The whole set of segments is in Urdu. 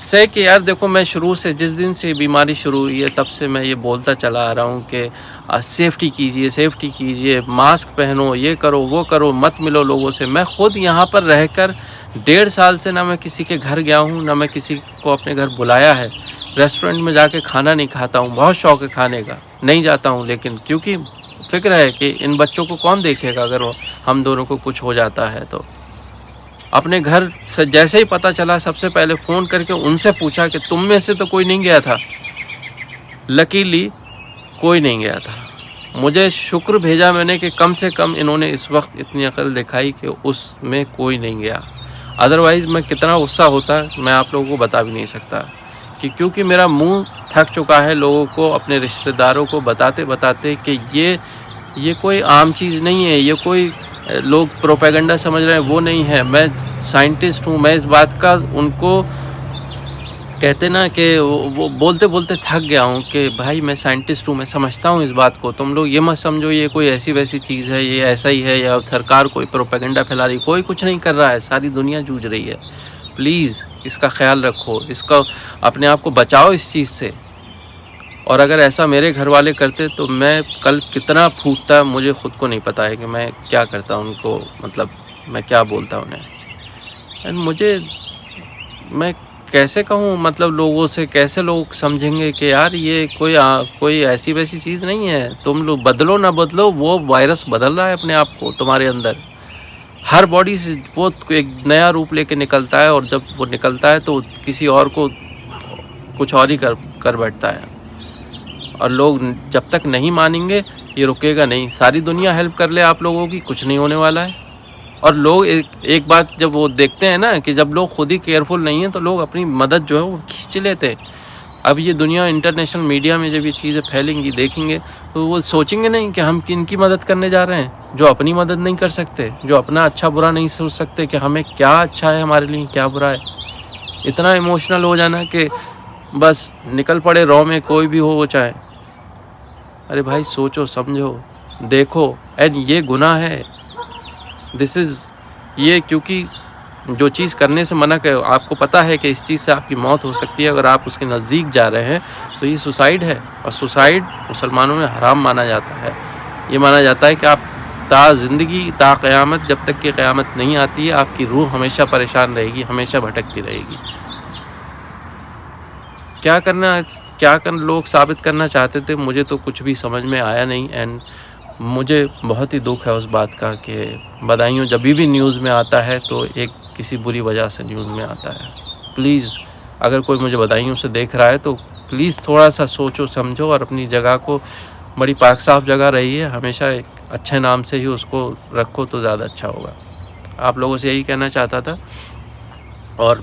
سے کہ یار دیکھو میں شروع سے جس دن سے بیماری شروع ہوئی ہے تب سے میں یہ بولتا چلا آ رہا ہوں کہ سیفٹی کیجئے، ماسک پہنو، یہ کرو وہ کرو، مت ملو لوگوں سے. میں خود یہاں پر رہ کر 1.5 سال سے نہ میں کسی کے گھر گیا ہوں، نہ میں کسی کو اپنے گھر بلایا ہے. ریسٹورنٹ میں جا کے کھانا نہیں کھاتا ہوں، بہت شوق ہے کھانے کا، نہیں جاتا ہوں، لیکن کیونکہ فکر ہے کہ ان بچوں کو کون دیکھے گا اگر ہم دونوں کو کچھ ہو جاتا ہے. تو اپنے گھر سے جیسے ہی پتہ چلا سب سے پہلے فون کر کے ان سے پوچھا کہ تم میں سے تو کوئی نہیں گیا تھا. لکیلی کوئی نہیں گیا تھا. مجھے شکر بھیجا میں نے کہ کم سے کم انہوں نے اس وقت اتنی عقل دکھائی کہ اس میں کوئی نہیں گیا. ادروائز میں کتنا غصہ ہوتا میں آپ لوگوں کو بتا بھی نہیں سکتا، کہ کیونکہ میرا منہ تھک چکا ہے لوگوں کو، اپنے رشتہ داروں کو بتاتے کہ یہ کوئی عام چیز نہیں ہے، یہ کوئی لوگ پروپیگنڈا سمجھ رہے ہیں وہ نہیں ہے. میں سائنٹسٹ ہوں. میں اس بات کا ان کو کہتے نا کہ وہ بولتے بولتے تھک گیا ہوں کہ بھائی میں سائنٹسٹ ہوں، میں سمجھتا ہوں اس بات کو. تم لوگ یہ مت سمجھو یہ کوئی ایسی ویسی چیز ہے، یہ ایسا ہی ہے، یا سرکار کوئی پروپیگنڈا پھیلا رہی. کوئی کچھ نہیں کر رہا ہے، ساری دنیا جوجھ رہی ہے. پلیز اس کا خیال رکھو، اس کا اپنے آپ کو بچاؤ اس چیز سے. اور اگر ایسا میرے گھر والے کرتے تو میں کل کتنا پھوٹتا مجھے خود کو نہیں پتا ہے کہ میں کیا کرتا ان کو، مطلب میں کیا بولتا انہیں. میں کیسے کہوں، مطلب لوگوں سے کیسے لوگ سمجھیں گے کہ یار یہ کوئی ایسی ویسی چیز نہیں ہے. تم لوگ بدلو نہ بدلو، وہ وائرس بدل رہا ہے اپنے آپ کو تمہارے اندر. ہر باڈی سے وہ ایک نیا روپ لے کے نکلتا ہے، اور جب وہ نکلتا ہے تو کسی اور کو کچھ اور ہی کر بیٹھتا ہے. اور لوگ جب تک نہیں مانیں گے یہ رکے گا نہیں. ساری دنیا ہیلپ کر لے آپ لوگوں کی، کچھ نہیں ہونے والا ہے. اور لوگ ایک بات جب وہ دیکھتے ہیں نا کہ جب لوگ خود ہی کیئرفل نہیں ہیں تو لوگ اپنی مدد جو ہے وہ کھینچ لیتے. اب یہ دنیا انٹرنیشنل میڈیا میں جب یہ چیزیں پھیلیں گی دیکھیں گے تو وہ سوچیں گے نہیں کہ ہم کن کی مدد کرنے جا رہے ہیں، جو اپنی مدد نہیں کر سکتے، جو اپنا اچھا برا نہیں سوچ سکتے کہ ہمیں کیا اچھا ہے ہمارے لیے کیا برا ہے. اتنا ایموشنل ہو جانا کہ بس نکل پڑے رو میں، کوئی بھی ہو وہ چاہے. ارے بھائی سوچو سمجھو دیکھو. اینڈ یہ گناہ ہے. یہ کیونکہ جو چیز کرنے سے منع کر، آپ کو پتہ ہے کہ اس چیز سے آپ کی موت ہو سکتی ہے اگر آپ اس کے نزدیک جا رہے ہیں، تو یہ سوسائڈ ہے. اور سوسائڈ مسلمانوں میں حرام مانا جاتا ہے. یہ مانا جاتا ہے کہ آپ تا زندگی تا قیامت، جب تک کہ قیامت نہیں آتی ہے آپ کی روح ہمیشہ پریشان رہے گی، ہمیشہ بھٹکتی رہے گی. کیا لوگ ثابت کرنا چاہتے تھے مجھے تو کچھ بھی سمجھ میں آیا نہیں. اینڈ مجھے بہت ہی دکھ ہے اس بات کا کہ بدایوں جب بھی نیوز میں آتا ہے تو ایک کسی بری وجہ سے نیوز میں آتا ہے. پلیز اگر کوئی مجھے بدایوں سے دیکھ رہا ہے تو پلیز تھوڑا سا سوچو سمجھو اور اپنی جگہ کو بڑی پاک صاف جگہ رہی ہے، ہمیشہ ایک اچھے نام سے ہی اس کو رکھو تو زیادہ اچھا ہوگا. آپ لوگوں سے یہی کہنا چاہتا تھا. اور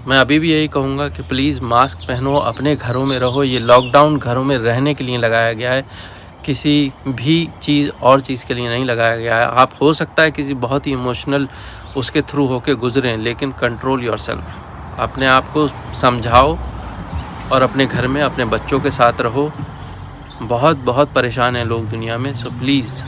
میں ابھی بھی یہی کہوں گا کہ پلیز ماسک پہنو، اپنے گھروں میں رہو. یہ لاک ڈاؤن گھروں میں رہنے کے لیے لگایا گیا ہے، کسی بھی اور چیز کے لیے نہیں لگایا گیا ہے. آپ ہو سکتا ہے کسی بہت ہی ایموشنل اس کے تھرو ہو کے گزریں، لیکن کنٹرول یور سیلف. اپنے آپ کو سمجھاؤ اور اپنے گھر میں اپنے بچوں کے ساتھ رہو. بہت پریشان ہیں لوگ دنیا میں. سو پلیز،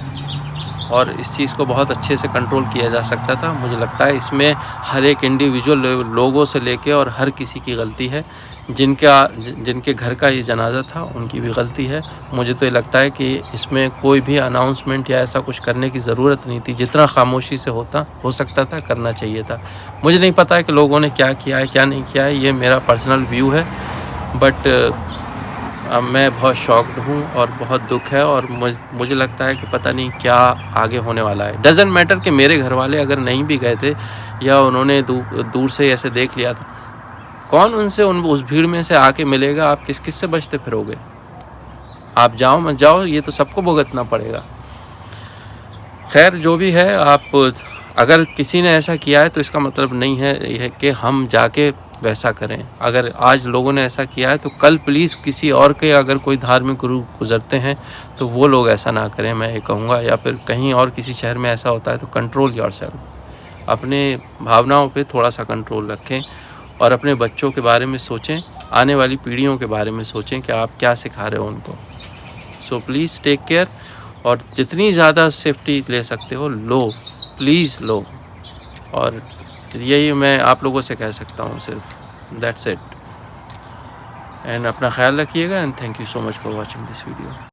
اور اس چیز کو بہت اچھے سے کنٹرول کیا جا سکتا تھا. مجھے لگتا ہے اس میں ہر ایک انڈیویجول لوگوں سے لے کے اور ہر کسی کی غلطی ہے. جن کے گھر کا یہ جنازہ تھا ان کی بھی غلطی ہے. مجھے تو یہ لگتا ہے کہ اس میں کوئی بھی اناؤنسمنٹ یا ایسا کچھ کرنے کی ضرورت نہیں تھی. جتنا خاموشی سے ہو سکتا تھا کرنا چاہیے تھا. مجھے نہیں پتا ہے کہ لوگوں نے کیا کیا ہے کیا نہیں کیا ہے، یہ میرا پرسنل ویو ہے. بٹ میں بہت شاکڈ ہوں اور بہت دکھ ہے، اور مجھے لگتا ہے کہ پتہ نہیں کیا آگے ہونے والا ہے. ڈزنٹ میٹر کہ میرے گھر والے اگر نہیں بھی گئے تھے یا انہوں نے دور سے ایسے دیکھ لیا تھا، کون ان سے اس بھیڑ میں سے آ کے ملے گا؟ آپ کس سے بچتے پھرو گے؟ آپ جاؤ مت جاؤ یہ تو سب کو بھگتنا پڑے گا. خیر جو بھی ہے، آپ اگر کسی نے ایسا کیا ہے تو اس کا مطلب نہیں ہے یہ کہ ہم جا کے ویسا کریں. اگر آج لوگوں نے ایسا کیا ہے تو کل پلیز کسی اور کے اگر کوئی دھارمک گرو گزرتے ہیں تو وہ لوگ ایسا نہ کریں، میں یہ کہوں گا. یا پھر کہیں اور کسی شہر میں ایسا ہوتا ہے تو کنٹرول یور سیلف. اپنے بھاوناؤں پہ تھوڑا سا کنٹرول رکھیں اور اپنے بچوں کے بارے میں سوچیں، آنے والی پیڑھیوں کے بارے میں سوچیں کہ آپ کیا سکھا رہے ہو ان کو. سو پلیز ٹیک کیئر، اور جتنی زیادہ سیفٹی لے سکتے ہو لو، پلیز لو. اور یہی میں آپ لوگوں سے کہہ سکتا ہوں صرف. That's it. اینڈ اپنا خیال رکھیے گا and thank you so much for watching this video.